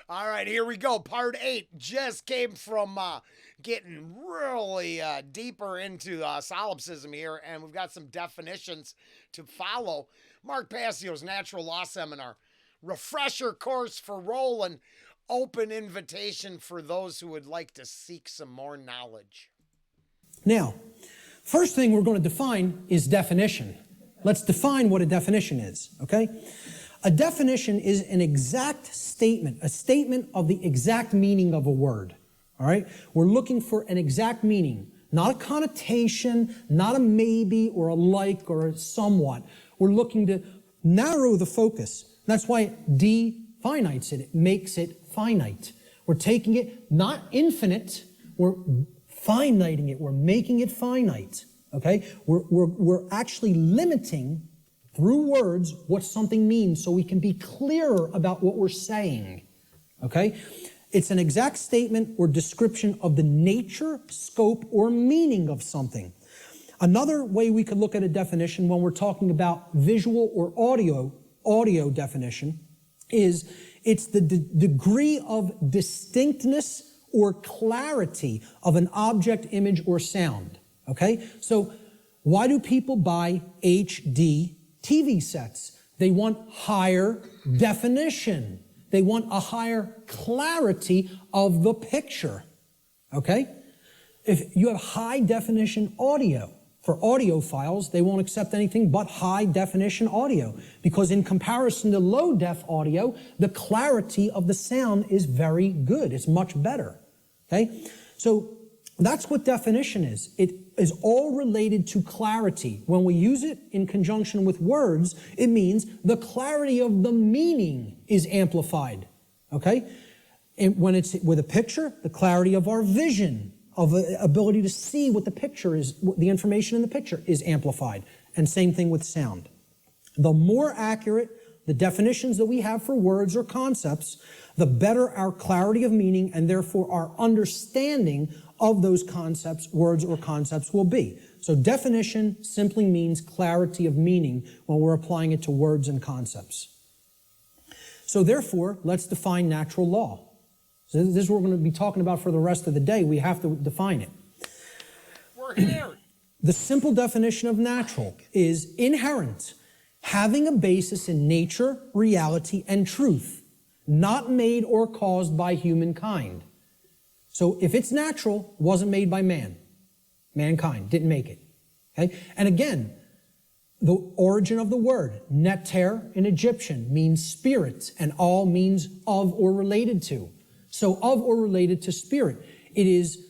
All right, here we go. Part 8 just came from getting really deeper into solipsism here, and we've got some definitions to follow. Mark Passio's Natural Law Seminar. Refresher course for Rollen. Open invitation for those who would like to seek some more knowledge. Now, first thing we're going to define is definition. Let's define what a definition is, okay? A definition is an exact statement, a statement of the exact meaning of a word, all right? We're looking for an exact meaning, not a connotation, not a maybe or a like or a somewhat. We're looking to narrow the focus. That's why it definites it. It makes it finite. We're taking it not infinite, we're finiting it. We're making it finite, okay? We're actually limiting through words what something means so we can be clearer about what we're saying, okay? It's an exact statement or description of the nature, scope, or meaning of something. Another way we could look at a definition when we're talking about visual or audio definition is it's the degree of distinctness or clarity of an object, image, or sound, okay? So why do people buy HD TV sets? They want higher definition. They want a higher clarity of the picture, okay? If you have high definition audio, for audio files, they won't accept anything but high definition audio because in comparison to low def audio, the clarity of the sound is very good. It's much better, okay? So that's what definition is. It is all related to clarity. When we use it in conjunction with words, it means the clarity of the meaning is amplified, okay? And when it's with a picture, the clarity of our vision, of ability to see what the picture is, the information in the picture is amplified. And same thing with sound. The more accurate the definitions that we have for words or concepts, the better our clarity of meaning and therefore our understanding of those concepts, words or concepts will be. So definition simply means clarity of meaning when we're applying it to words and concepts. So therefore, let's define natural law. So this is what we're going to be talking about for the rest of the day. We have to define it. We're here. The simple definition of natural is inherent, having a basis in nature, reality, and truth, not made or caused by humankind. So if it's natural, it wasn't made by man. Mankind didn't make it. Okay? And again, the origin of the word, neter in Egyptian, means spirit, and all means of or related to. So of or related to spirit. It is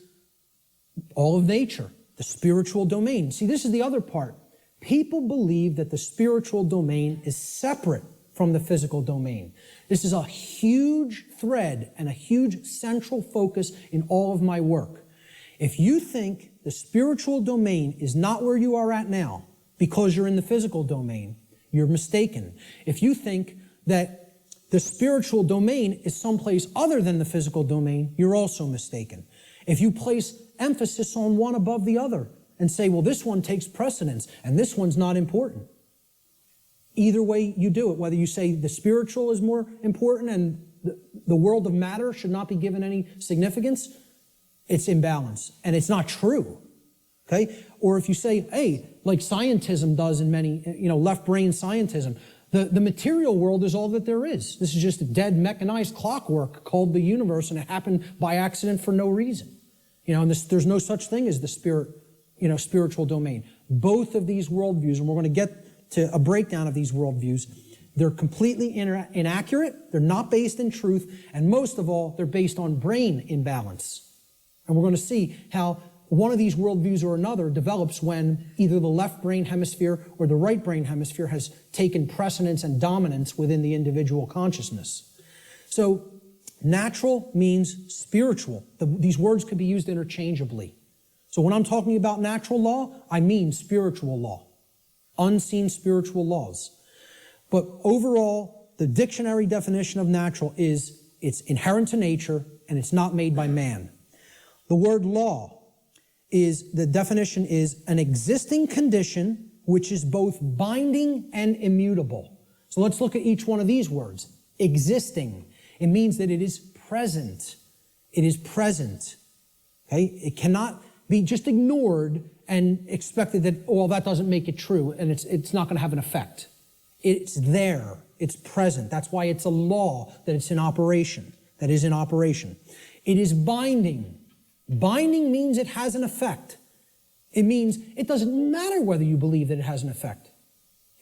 all of nature, the spiritual domain. See, this is the other part. People believe that the spiritual domain is separate from the physical domain. This is a huge thread and a huge central focus in all of my work. If you think the spiritual domain is not where you are at now because you're in the physical domain, you're mistaken. If you think that the spiritual domain is someplace other than the physical domain, you're also mistaken. If you place emphasis on one above the other and say, well, this one takes precedence and this one's not important. Either way you do it, whether you say the spiritual is more important and the world of matter should not be given any significance, it's imbalance and it's not true. Okay? Or if you say, hey, like scientism does in many, left brain scientism, the material world is all that there is. This is just a dead mechanized clockwork called the universe, and it happened by accident for no reason. And there's no such thing as the spiritual domain. Both of these worldviews, and we're going to get to a breakdown of these worldviews, they're completely inaccurate, they're not based in truth, and most of all, they're based on brain imbalance. And we're going to see how one of these worldviews or another develops when either the left brain hemisphere or the right brain hemisphere has taken precedence and dominance within the individual consciousness. So, natural means spiritual. These words could be used interchangeably. So when I'm talking about natural law, I mean spiritual law, unseen spiritual laws. But overall, the dictionary definition of natural is it's inherent to nature and it's not made by man. The word law the definition is an existing condition which is both binding and immutable. So let's look at each one of these words. Existing. It means that it is present. It is present. Okay? It cannot be just ignored and expected that, well, that doesn't make it true, and it's not going to have an effect. It's there. It's present. That's why it's a law, that it's in operation, that is in operation. It is binding. Binding means it has an effect. It means it doesn't matter whether you believe that it has an effect.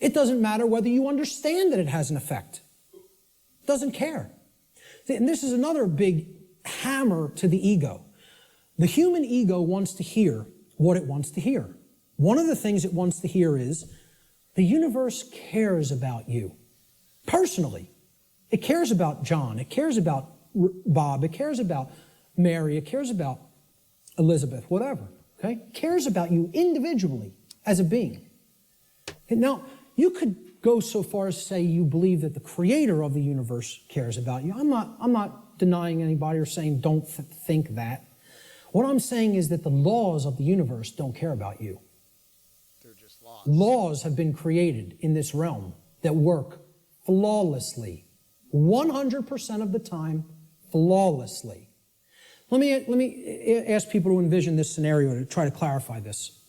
It doesn't matter whether you understand that it has an effect. It doesn't care. And this is another big hammer to the ego. The human ego wants to hear what it wants to hear. One of the things it wants to hear is, the universe cares about you. Personally. It cares about John. It cares about Bob. It cares about Mary. It cares about Elizabeth, whatever. Okay? It cares about you individually as a being. And now, you could go so far as to say you believe that the creator of the universe cares about you. I'm not denying anybody or saying don't think that. What I'm saying is that the laws of the universe don't care about you. They're just laws. Laws have been created in this realm that work flawlessly. 100% of the time, flawlessly. Let me ask people to envision this scenario to try to clarify this.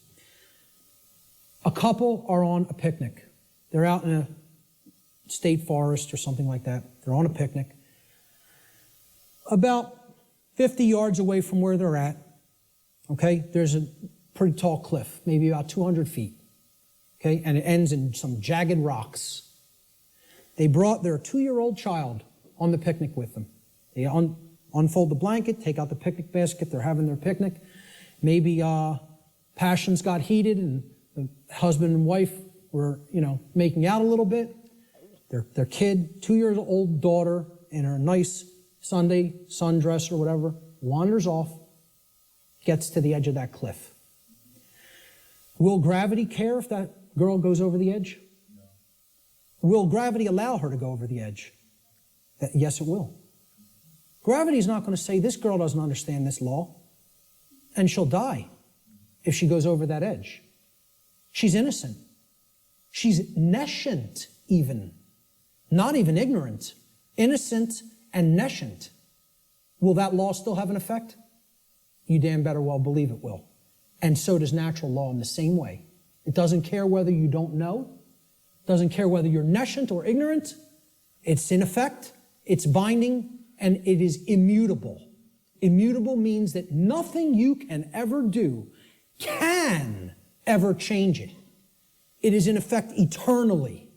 A couple are on a picnic. They're out in a state forest or something like that. They're on a picnic. About 50 yards away from where they're at, okay, there's a pretty tall cliff, maybe about 200 feet, okay, and it ends in some jagged rocks. They brought their 2-year-old child on the picnic with them. They unfold the blanket, take out the picnic basket, they're having their picnic. Maybe passions got heated and the husband and wife were, making out a little bit. Their kid, 2-year-old daughter, in her nice Sunday sundress or whatever, wanders off, gets to the edge of that cliff. Will gravity care if that girl goes over the edge? No. Will gravity allow her to go over the edge? Yes, it will. Gravity is not going to say, this girl doesn't understand this law, and she'll die if she goes over that edge. She's innocent. She's nescient even. Not even ignorant. Innocent and nescient. Will that law still have an effect? You damn better well believe it will. And so does natural law in the same way. It doesn't care whether you don't know. It doesn't care whether you're nescient or ignorant. It's in effect. It's binding. And it is immutable. Immutable means that nothing you can ever do can ever change it. It is in effect eternally.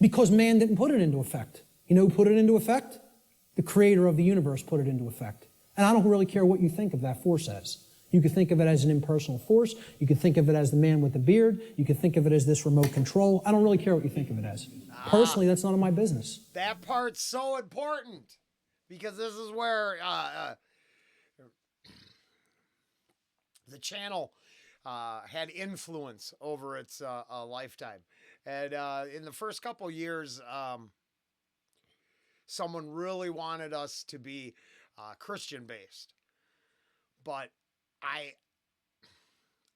Because man didn't put it into effect. You know who put it into effect? The creator of the universe put it into effect. And I don't really care what you think of that force as. You could think of it as an impersonal force. You could think of it as the man with the beard. You could think of it as this remote control. I don't really care what you think of it as. Personally, that's none of my business. That part's so important because this is where the channel had influence over its lifetime. And in the first couple years, someone really wanted us to be Christian-based. But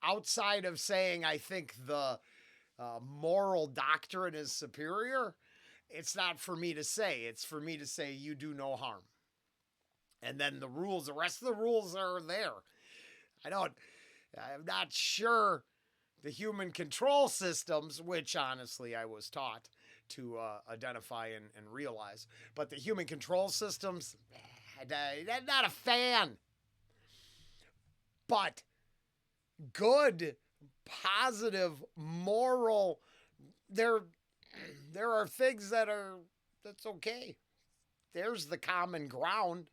outside of saying I think the moral doctrine is superior, it's not for me to say. It's for me to say you do no harm. And then the rules, the rest of the rules are there. I'm not sure the human control systems, which honestly I was taught to identify and realize, but the human control systems, I'm not a fan. But good, positive, moral, there are things that's okay. There's the common ground.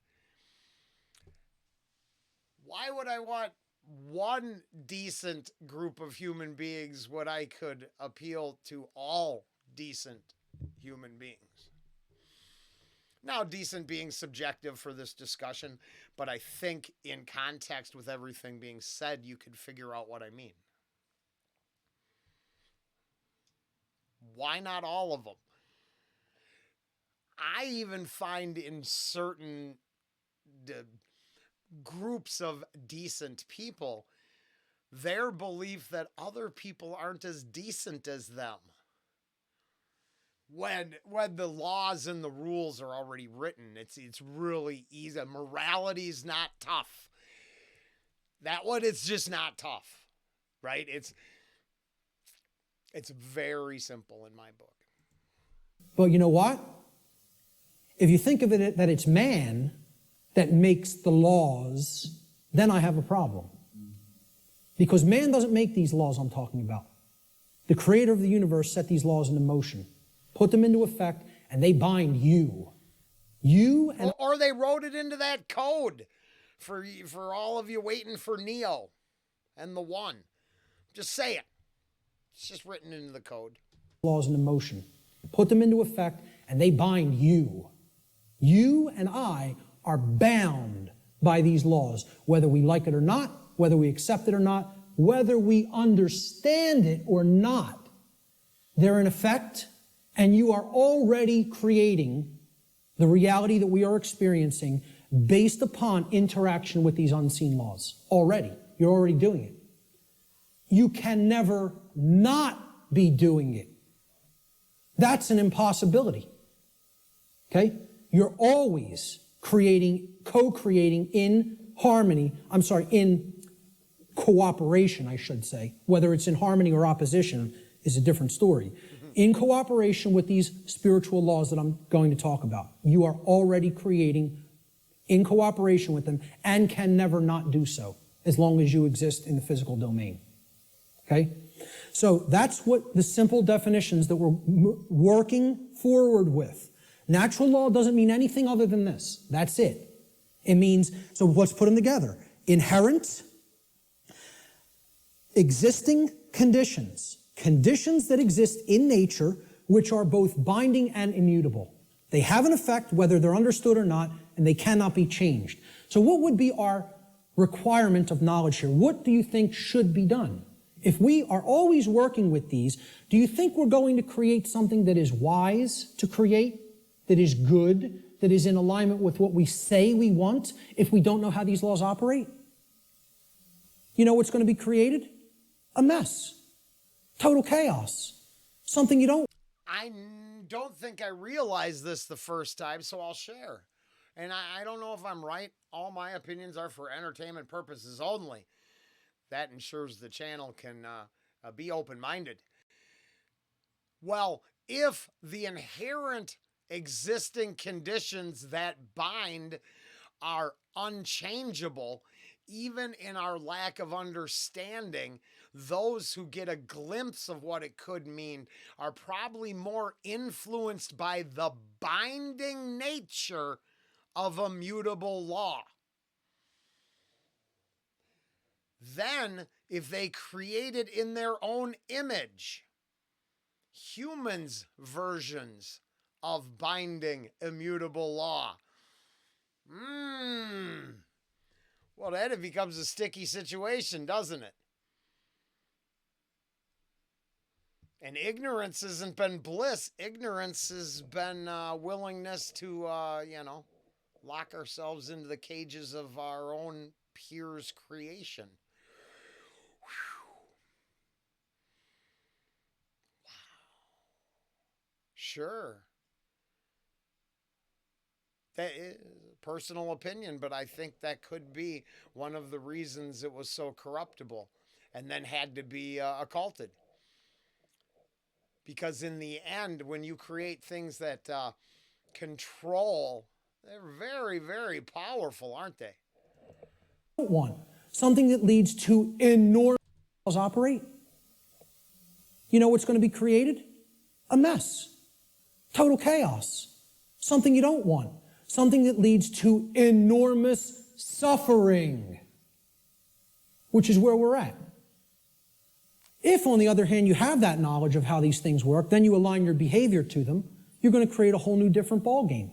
Why would I want one decent group of human beings when I could appeal to all decent human beings? Now, decent being subjective for this discussion, but I think in context with everything being said, you could figure out what I mean. Why not all of them? I even find in certain groups of decent people, their belief that other people aren't as decent as them. when the laws and the rules are already written, it's really easy. Morality's not tough. That one, it's just not tough, right? It's very simple in my book. But you know what? If you think of it that it's man that makes the laws, then I have a problem. Because man doesn't make these laws I'm talking about. The creator of the universe set these laws into motion, put them into effect, and they bind you. You and... Or they wrote it into that code for all of you waiting for Neo and the One. Just say it. It's just written into the code. Laws into motion, put them into effect, and they bind you. You and I are bound by these laws, whether we like it or not, whether we accept it or not, whether we understand it or not. They're in effect, and you are already creating the reality that we are experiencing based upon interaction with these unseen laws. Already. You're already doing it. You can never not be doing it. That's an impossibility. Okay? You're always creating, co-creating in harmony, in cooperation, I should say. Whether it's in harmony or opposition is a different story. In cooperation with these spiritual laws that I'm going to talk about, you are already creating in cooperation with them and can never not do so as long as you exist in the physical domain. Okay? So that's what the simple definitions that we're working forward with. Natural law doesn't mean anything other than this. That's it. It means, so let's put them together. Inherent, existing conditions. Conditions that exist in nature, which are both binding and immutable. They have an effect whether they're understood or not, and they cannot be changed. So what would be our requirement of knowledge here? What do you think should be done? If we are always working with these, do you think we're going to create something that is wise to create, that is good, that is in alignment with what we say we want, if we don't know how these laws operate? You know what's going to be created? A mess. Total chaos. Something you don't... I don't think I realized this the first time, so I'll share. And I don't know if I'm right. All my opinions are for entertainment purposes only. That ensures the channel can be open-minded. Well, if the inherent existing conditions that bind are unchangeable, even in our lack of understanding, those who get a glimpse of what it could mean are probably more influenced by the binding nature of immutable law. Then, if they create it in their own image, humans' versions of binding immutable law, well, then it becomes a sticky situation, doesn't it? And ignorance hasn't been bliss. Ignorance has been willingness to, lock ourselves into the cages of our own peers' creation. Sure. That is personal opinion, but I think that could be one of the reasons it was so corruptible and then had to be occulted. Because in the end, when you create things that control, they're very, very powerful, aren't they? One, something that leads to enormous operate. You know what's going to be created? A mess. Total chaos. Something you don't want. Something that leads to enormous suffering, which is where we're at. If, on the other hand, you have that knowledge of how these things work, then you align your behavior to them, you're going to create a whole new different ballgame.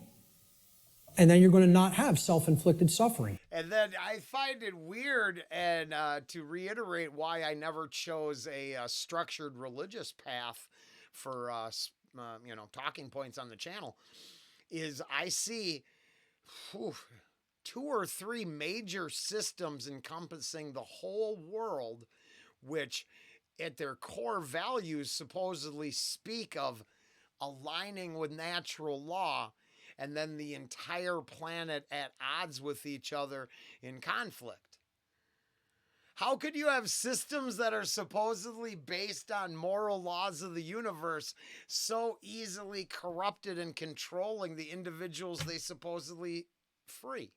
And then you're going to not have self-inflicted suffering. And then I find it weird, and to reiterate why I never chose a structured religious path for talking points on the channel, is I see 2 or 3 major systems encompassing the whole world, which at their core values supposedly speak of aligning with natural law, and then the entire planet at odds with each other in conflict? How could you have systems that are supposedly based on moral laws of the universe so easily corrupted and controlling the individuals they supposedly free?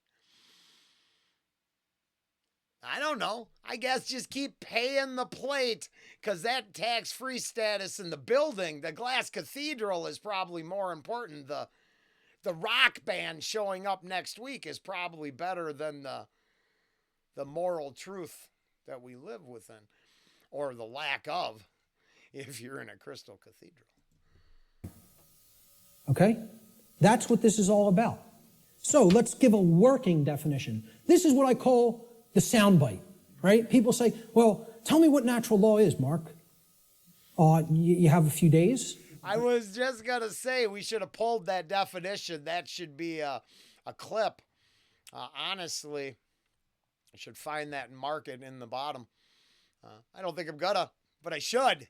I don't know. I guess just keep paying the plate, because that tax-free status in the building, the glass cathedral, is probably more important. The rock band showing up next week is probably better than the moral truth that we live within, or the lack of, if you're in a crystal cathedral. Okay? That's what this is all about. So let's give a working definition. This is what I call the soundbite, right? People say, well, tell me what natural law is, Mark. You have a few days? I was just going to say we should have pulled that definition. That should be a clip. Honestly, I should find that and mark it in the bottom. I don't think I'm going to, but I should.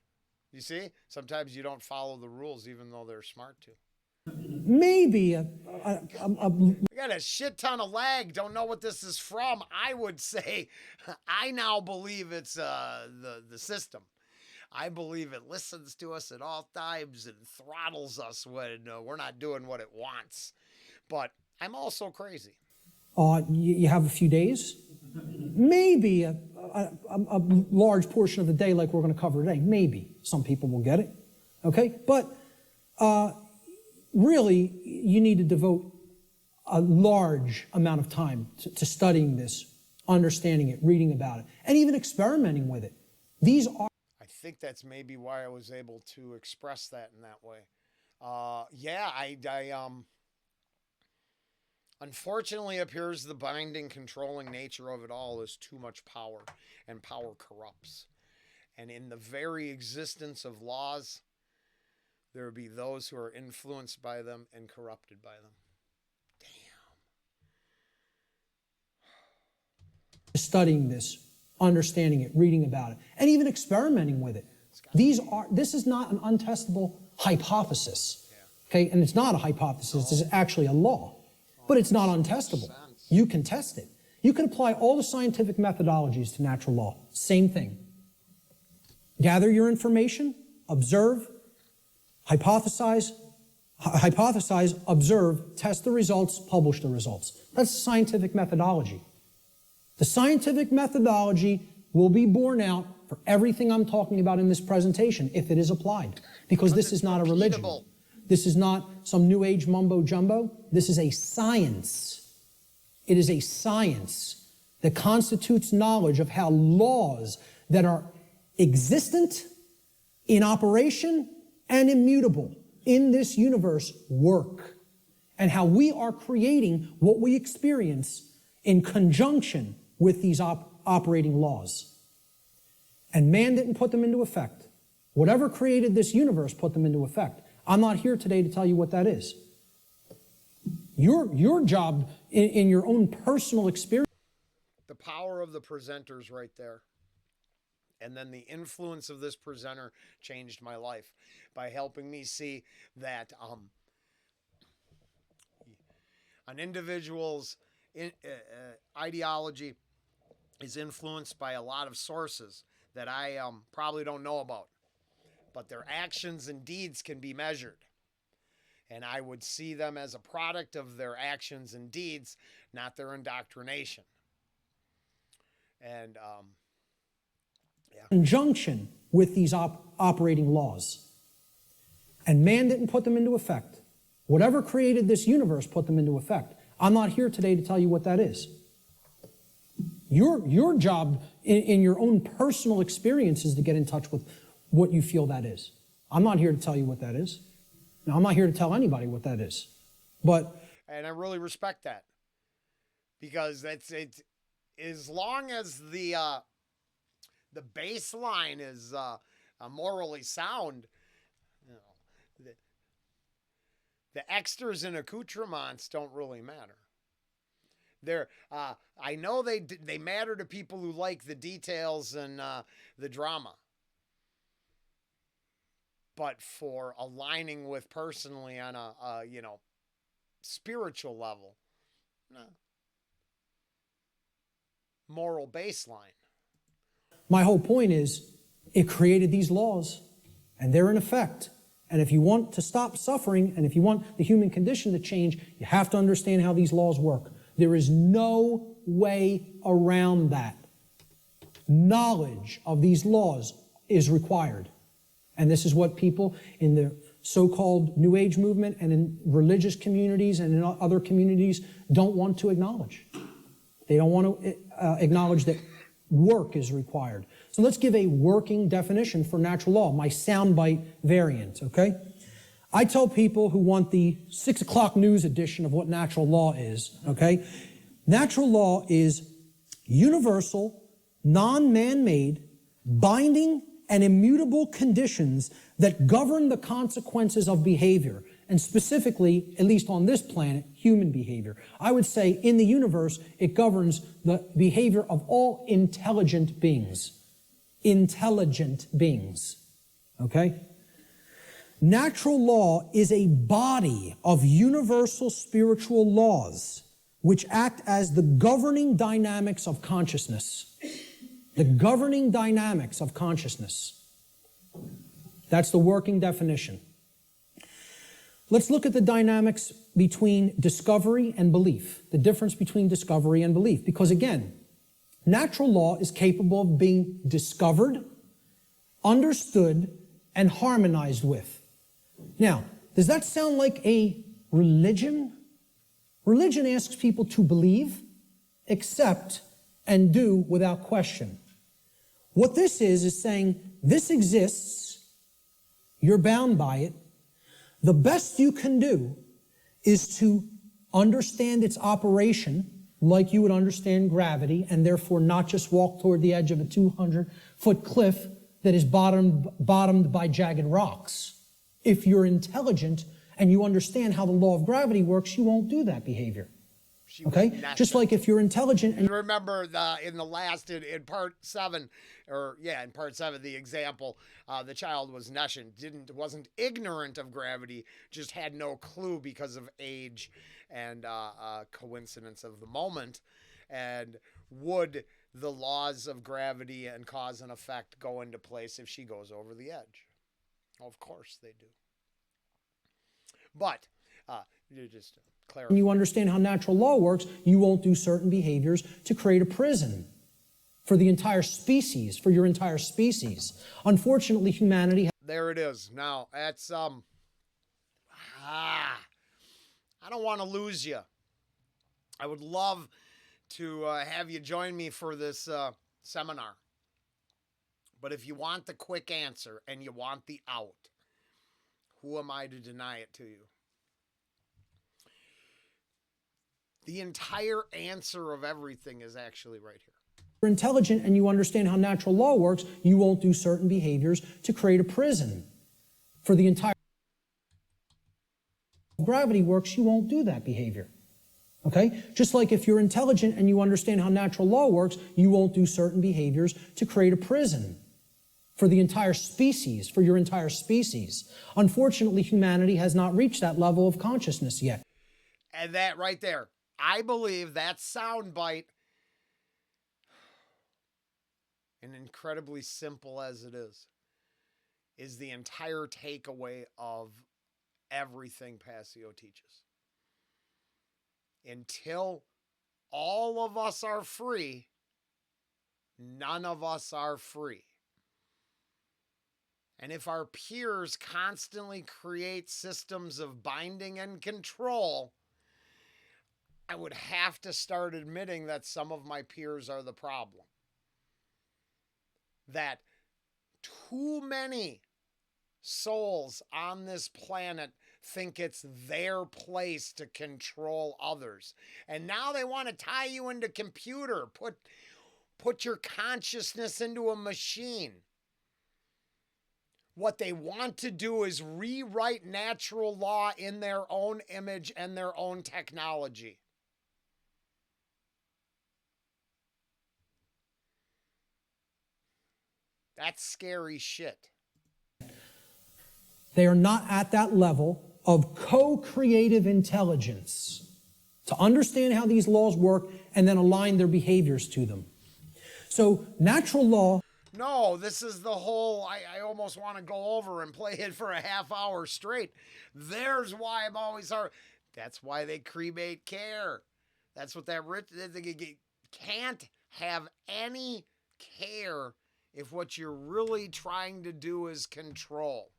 You see? Sometimes you don't follow the rules even though they're smart to. Maybe I got a shit ton of lag. Don't know what this is from. I would say I now believe it's the system. I believe it listens to us at all times and throttles us when we're not doing what it wants. But I'm also crazy. You have a few days? Maybe a large portion of the day like we're going to cover today. Maybe. Some people will get it. Okay? But really, you need to devote a large amount of time to studying this, understanding it, reading about it, and even experimenting with it. These are... I think that's maybe why I was able to express that in that way. Unfortunately, it appears the binding, controlling nature of it all is too much power, and power corrupts. And in the very existence of laws, there will be those who are influenced by them and corrupted by them. Damn. Studying this, understanding it, reading about it, and even experimenting with it. This is not an untestable hypothesis. Okay? And it's not a hypothesis, it's actually a law. But it's not untestable. You can test it. You can apply all the scientific methodologies to natural law. Same thing. Gather your information, observe, hypothesize, observe, test the results, publish the results. That's the scientific methodology. The scientific methodology will be borne out for everything I'm talking about in this presentation if it is applied. Because this is not a religion. This is not some new age mumbo jumbo. This is a science. It is a science that constitutes knowledge of how laws that are existent, in operation, and immutable in this universe work, and how we are creating what we experience in conjunction with these operating laws. And man didn't put them into effect. Whatever created this universe put them into effect. I'm not here today to tell you what that is. Your job in your own personal experience. The power of the presenter's right there. And then the influence of this presenter changed my life by helping me see that an individual's ideology is influenced by a lot of sources that I probably don't know about. But their actions and deeds can be measured. And I would see them as a product of their actions and deeds, not their indoctrination. And, conjunction with these operating laws. And man didn't put them into effect. Whatever created this universe put them into effect. I'm not here today to tell you what that is. Your job in your own personal experience is to get in touch with what you feel that is. I'm not here to tell you what that is. Now, I'm not here to tell anybody what that is. And I really respect that. Because it's as long as the baseline is morally sound, you know, the extras and accoutrements don't really matter. I know they matter to people who like the details and the drama. but for aligning with personally on a you know, spiritual level, no. Moral baseline. My whole point is it created these laws, and they're in effect. And if you want to stop suffering, and if you want the human condition to change, you have to understand how these laws work. There is no way around that. Knowledge of these laws is required. And this is what people in the so-called New Age movement and in religious communities and in other communities don't want to acknowledge. They don't want to acknowledge that work is required. So let's give a working definition for natural law, my soundbite variant, okay? I tell people who want the 6 o'clock news edition of what natural law is, okay? Natural law is universal, non-man-made, binding, and immutable conditions that govern the consequences of behavior, and specifically, at least on this planet, human behavior. I would say in the universe, it governs the behavior of all intelligent beings. Intelligent beings, okay? Natural law is a body of universal spiritual laws which act as the governing dynamics of consciousness. The governing dynamics of consciousness. That's the working definition. Let's look at the dynamics between discovery and belief, the difference between discovery and belief. Because again, natural law is capable of being discovered, understood, and harmonized with. Now, does that sound like a religion? Religion asks people to believe, accept, and do without question. What this is saying, this exists, you're bound by it. The best you can do is to understand its operation like you would understand gravity, and therefore not just walk toward the edge of a 200-foot cliff that is bottomed by jagged rocks. If you're intelligent and you understand how the law of gravity works, you won't do that behavior. Okay? Just like if you're intelligent and remember in part 7, in part 7, the example, the child was nescient, wasn't ignorant of gravity, just had no clue because of age and coincidence of the moment. And would the laws of gravity and cause and effect go into place if she goes over the edge? Of course they do. But you just clarify. When you understand how natural law works, you won't do certain behaviors to create a prison for the entire species, for your entire species. Unfortunately, humanity... There it is. Now, that's, I don't want to lose you. I would love to have you join me for this seminar. But if you want the quick answer and you want the out, who am I to deny it to you? The entire answer of everything is actually right here. If you're intelligent and you understand how natural law works, you won't do certain behaviors to create a prison for the entire... gravity works, you won't do that behavior. Okay? Just like if you're intelligent and you understand how natural law works, you won't do certain behaviors to create a prison for the entire species, for your entire species. Unfortunately, humanity has not reached that level of consciousness yet. And that right there, I believe that soundbite, and incredibly simple as it is the entire takeaway of everything Passio teaches. Until all of us are free, none of us are free. And if our peers constantly create systems of binding and control, I would have to start admitting that some of my peers are the problem. That too many souls on this planet think it's their place to control others. And now they want to tie you into computer, put your consciousness into a machine. What they want to do is rewrite natural law in their own image and their own technology. That's scary shit. They are not at that level of co-creative intelligence to understand how these laws work and then align their behaviors to them. So natural law... No, this is the whole, I almost want to go over and play it for a half hour straight. There's why I'm always hard. That's why they cremate care. That's what that rich, they can't have any care if what you're really trying to do is control.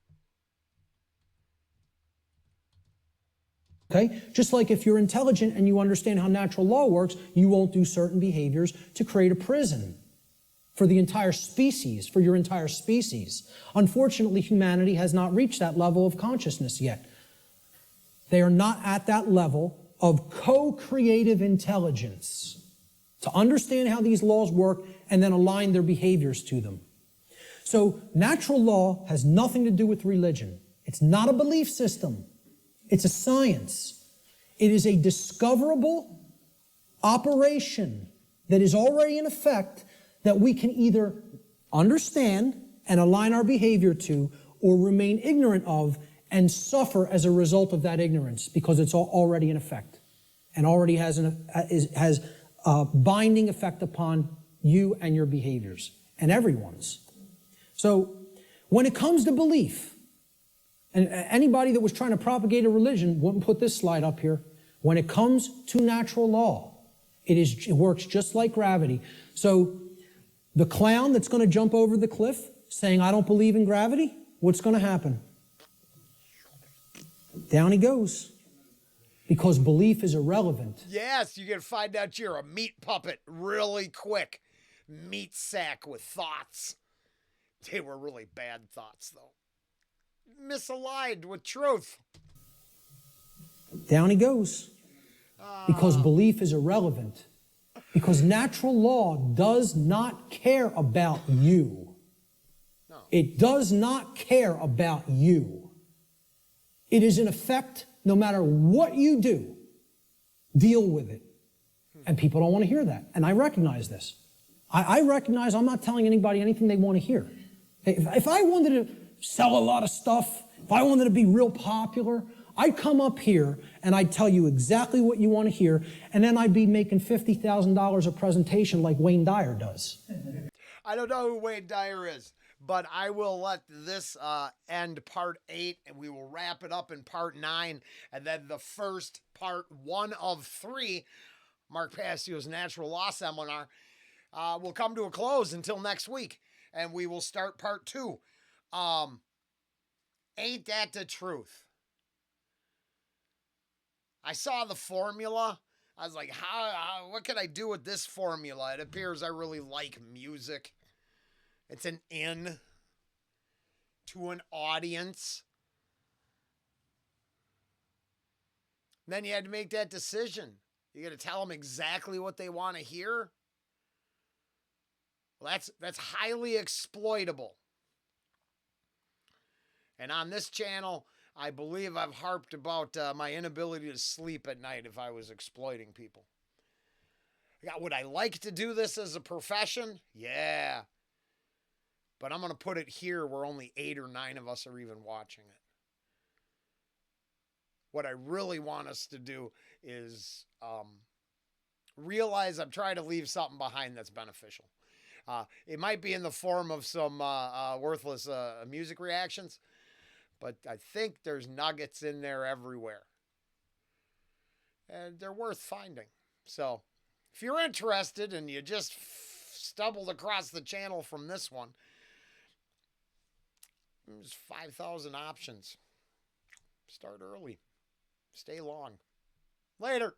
Okay? Just like if you're intelligent and you understand how natural law works, you won't do certain behaviors to create a prison for the entire species, for your entire species. Unfortunately, humanity has not reached that level of consciousness yet. They are not at that level of co-creative intelligence to understand how these laws work and then align their behaviors to them. So natural law has nothing to do with religion. It's not a belief system. It's a science. It is a discoverable operation that is already in effect that we can either understand and align our behavior to or remain ignorant of and suffer as a result of that ignorance because it's already in effect and already has a binding effect upon you and your behaviors and everyone's. So when it comes to belief, and anybody that was trying to propagate a religion wouldn't put this slide up here. When it comes to natural law, it works just like gravity. So the clown that's going to jump over the cliff saying, I don't believe in gravity, what's going to happen? Down he goes. Because belief is irrelevant. Yes, you can find out you're a meat puppet really quick. Meat sack with thoughts. They were really bad thoughts, though. Misaligned with truth. Down he goes. Because belief is irrelevant. Because natural law does not care about you. No. It does not care about you. It is in effect, no matter what you do, deal with it. And people don't want to hear that. And I recognize this. I recognize I'm not telling anybody anything they want to hear. If I wanted to sell a lot of stuff, if I wanted to be real popular, I'd come up here and I'd tell you exactly what you want to hear, and then I'd be making $50,000 a presentation like Wayne Dyer does. I don't know who Wayne Dyer is, but I will let this end part 8, and we will wrap it up in part 9, and then the first part 1 of 3, Mark Passio's Natural Law Seminar, will come to a close until next week, and we will start part 2. Ain't that the truth? I saw the formula. I was like, what can I do with this formula? It appears I really like music. It's an in to an audience. Then you had to make that decision. You got to tell them exactly what they want to hear. Well, that's highly exploitable. And on this channel, I believe I've harped about my inability to sleep at night if I was exploiting people. Would I like to do this as a profession? Yeah. But I'm going to put it here where only 8 or 9 of us are even watching it. What I really want us to do is realize I'm trying to leave something behind that's beneficial. It might be in the form of some worthless music reactions, but I think there's nuggets in there everywhere. And they're worth finding. So if you're interested and you just stumbled across the channel from this one, there's 5,000 options. Start early. Stay long. Later.